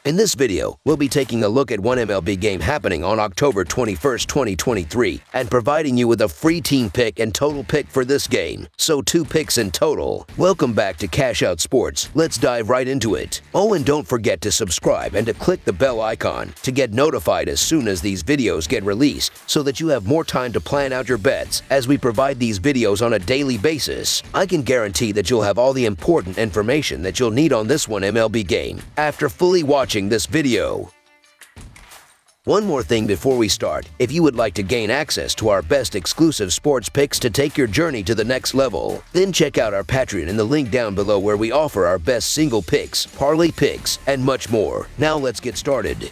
In this video, we'll be taking a look at one MLB game happening on October 21st, 2023, and providing you with a free team pick and total pick for this game. So 2 picks in total. Welcome back to Cash Out Sports. Let's dive right into it. Oh, and don't forget to subscribe and to click the bell icon to get notified as soon as these videos get released so that you have more time to plan out your bets as we provide these videos on a daily basis. I can guarantee that you'll have all the important information that you'll need on this one MLB game after fully watching this video. One more thing before we start, if you would like to gain access to our best exclusive sports picks to take your journey to the next level, then check out our Patreon in the link down below where we offer our best single picks, parlay picks, and much more. Now let's get started.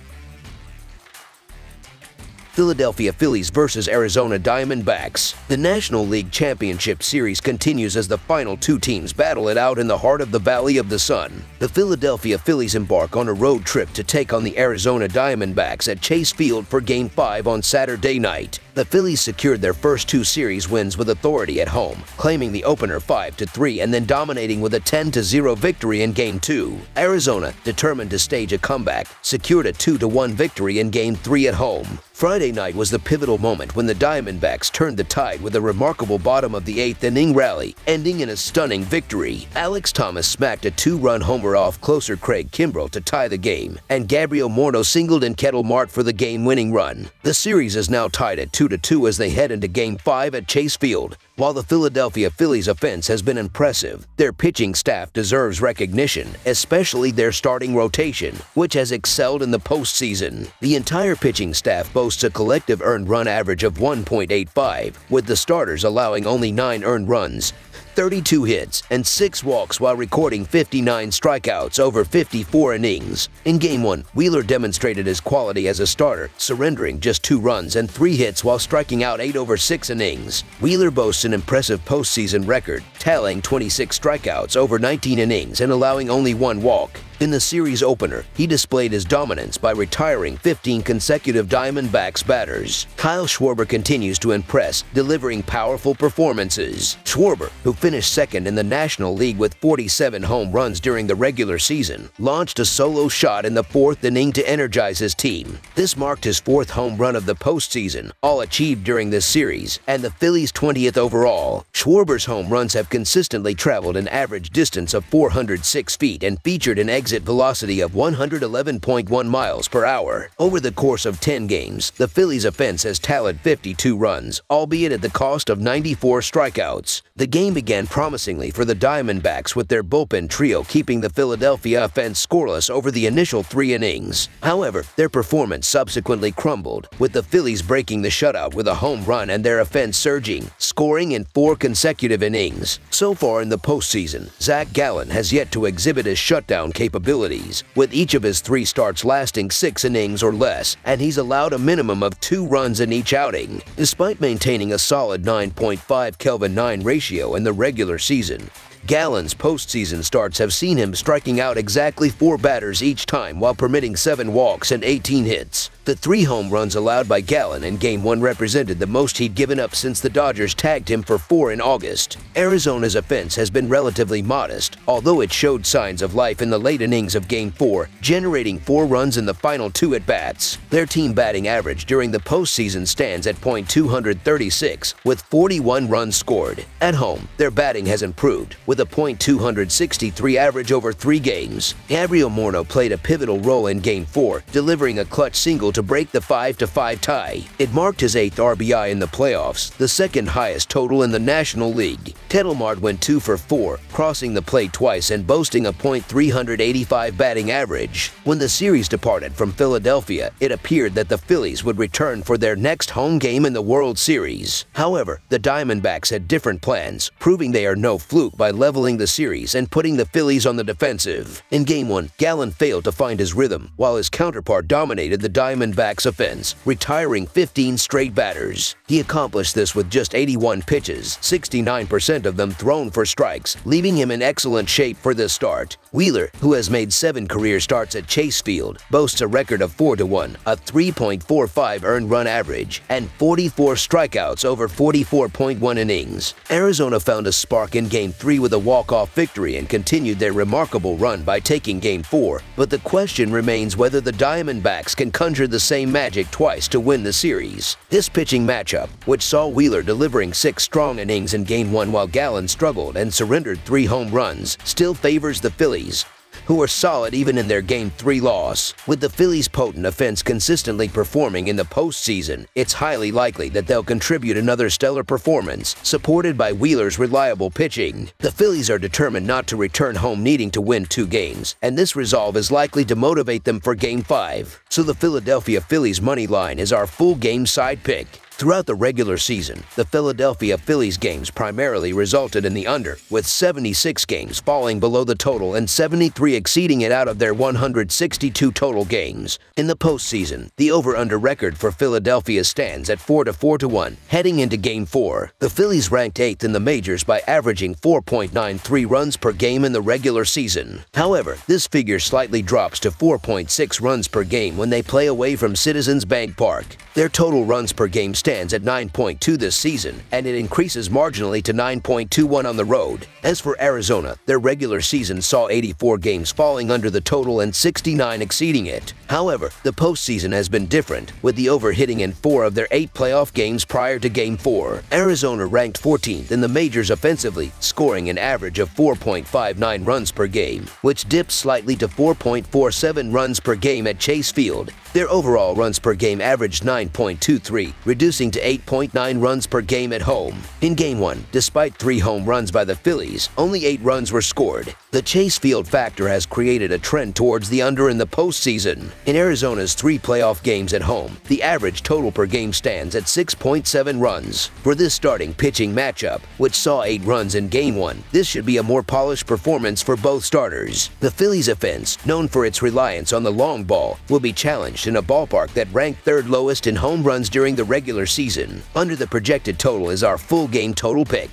Philadelphia Phillies versus Arizona Diamondbacks. The National League Championship Series continues as the final 2 teams battle it out in the heart of the Valley of the Sun. The Philadelphia Phillies embark on a road trip to take on the Arizona Diamondbacks at Chase Field for Game 5 on Saturday night. The Phillies secured their first 2 series wins with authority at home, claiming the opener 5-3 and then dominating with a 10-0 victory in Game 2. Arizona, determined to stage a comeback, secured a 2-1 victory in Game 3 at home. Friday night was the pivotal moment when the Diamondbacks turned the tide with a remarkable bottom of the 8th inning rally, ending in a stunning victory. Alex Thomas smacked a 2-run homer off closer Craig Kimbrell to tie the game, and Gabriel Moreno singled in Kettle Marte for the game-winning run. The series is now tied at 2-2 as they head into Game 5 at Chase Field. While the Philadelphia Phillies offense has been impressive, their pitching staff deserves recognition, especially their starting rotation, which has excelled in the postseason. The entire pitching staff boasts a collective earned run average of 1.85, with the starters allowing only 9 earned runs, 32 hits, and 6 walks while recording 59 strikeouts over 54 innings. In Game 1, Wheeler demonstrated his quality as a starter, surrendering just 2 runs and 3 hits while striking out 8 over 6 innings. Wheeler boasts an impressive postseason record, tallying 26 strikeouts over 19 innings and allowing only 1 walk. In the series opener, he displayed his dominance by retiring 15 consecutive Diamondbacks batters. Kyle Schwarber continues to impress, delivering powerful performances. Schwarber, who finished second in the National League with 47 home runs during the regular season, launched a solo shot in the 4th inning to energize his team. This marked his 4th home run of the postseason, all achieved during this series, and the Phillies' 20th overall. Schwarber's home runs have consistently traveled an average distance of 406 feet and featured an exit velocity of 111.1 miles per hour. Over the course of 10 games, the Phillies' offense has tallied 52 runs, albeit at the cost of 94 strikeouts. The game began promisingly for the Diamondbacks with their bullpen trio keeping the Philadelphia offense scoreless over the initial 3 innings. However, their performance subsequently crumbled, with the Phillies breaking the shutout with a home run and their offense surging, scoring in 4 consecutive innings. So far in the postseason, Zach Gallen has yet to exhibit his shutdown capabilities, with each of his 3 starts lasting 6 innings or less, and he's allowed a minimum of 2 runs in each outing. Despite maintaining a solid 9.5 Kelvin-9 ratio in the regular season, Gallen's postseason starts have seen him striking out exactly 4 batters each time while permitting 7 walks and 18 hits. The 3 home runs allowed by Gallen in Game 1 represented the most he'd given up since the Dodgers tagged him for 4 in August. Arizona's offense has been relatively modest, although it showed signs of life in the late innings of Game 4, generating 4 runs in the final 2 at-bats. Their team batting average during the postseason stands at .236, with 41 runs scored. At home, their batting has improved, with a .263 average over 3 games. Gabriel Moreno played a pivotal role in Game 4, delivering a clutch single to break the 5-5 tie. It marked his 8th RBI in the playoffs, the 2nd highest total in the National League. Kettle Marte went 2 for 4, crossing the plate twice and boasting a .385 batting average. When the series departed from Philadelphia, it appeared that the Phillies would return for their next home game in the World Series. However, the Diamondbacks had different plans, proving they are no fluke by leveling the series and putting the Phillies on the defensive. In Game 1, Gallen failed to find his rhythm, while his counterpart dominated the Diamondbacks Diamondbacks offense, retiring 15 straight batters. He accomplished this with just 81 pitches, 69% of them thrown for strikes, leaving him in excellent shape for this start. Wheeler, who has made 7 career starts at Chase Field, boasts a record of 4-1, a 3.45 earned run average, and 44 strikeouts over 44.1 innings. Arizona found a spark in Game 3 with a walk-off victory and continued their remarkable run by taking Game 4, but the question remains whether the Diamondbacks can conjure the same magic twice to win the series. This pitching matchup, which saw Wheeler delivering 6 strong innings in Game 1 while Gallen struggled and surrendered 3 home runs, still favors the Phillies, who are solid even in their Game 3 loss. With the Phillies' potent offense consistently performing in the postseason, it's highly likely that they'll contribute another stellar performance, supported by Wheeler's reliable pitching. The Phillies are determined not to return home needing to win 2 games, and this resolve is likely to motivate them for Game 5. So the Philadelphia Phillies money line is our full game side pick. Throughout the regular season, the Philadelphia Phillies games primarily resulted in the under, with 76 games falling below the total and 73 exceeding it out of their 162 total games. In the postseason, the over-under record for Philadelphia stands at 4-1. Heading into Game 4, the Phillies ranked 8th in the majors by averaging 4.93 runs per game in the regular season. However, this figure slightly drops to 4.6 runs per game when they play away from Citizens Bank Park. Their total runs per game stands at 9.2 this season, and it increases marginally to 9.21 on the road. As for Arizona, their regular season saw 84 games falling under the total and 69 exceeding it. However, the postseason has been different, with the over hitting in 4 of their 8 playoff games prior to Game 4. Arizona ranked 14th in the majors offensively, scoring an average of 4.59 runs per game, which dipped slightly to 4.47 runs per game at Chase Field. Their overall runs per game averaged 9.23, reducing to 8.9 runs per game at home. In Game 1, despite 3 home runs by the Phillies, only 8 runs were scored. The Chase Field factor has created a trend towards the under in the postseason. In Arizona's 3 playoff games at home, the average total per game stands at 6.7 runs. For this starting pitching matchup, which saw 8 runs in Game 1, this should be a more polished performance for both starters. The Phillies' offense, known for its reliance on the long ball, will be challenged in a ballpark that ranked 3rd lowest in home runs during the regular season. Under the projected total is our full game total pick.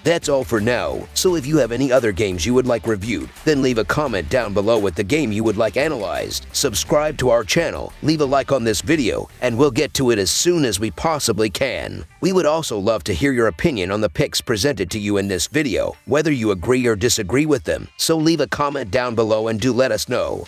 That's all for now, so if you have any other games you would like reviewed, then leave a comment down below with the game you would like analyzed. Subscribe to our channel, leave a like on this video, and we'll get to it as soon as we possibly can. We would also love to hear your opinion on the picks presented to you in this video, whether you agree or disagree with them, so leave a comment down below and do let us know.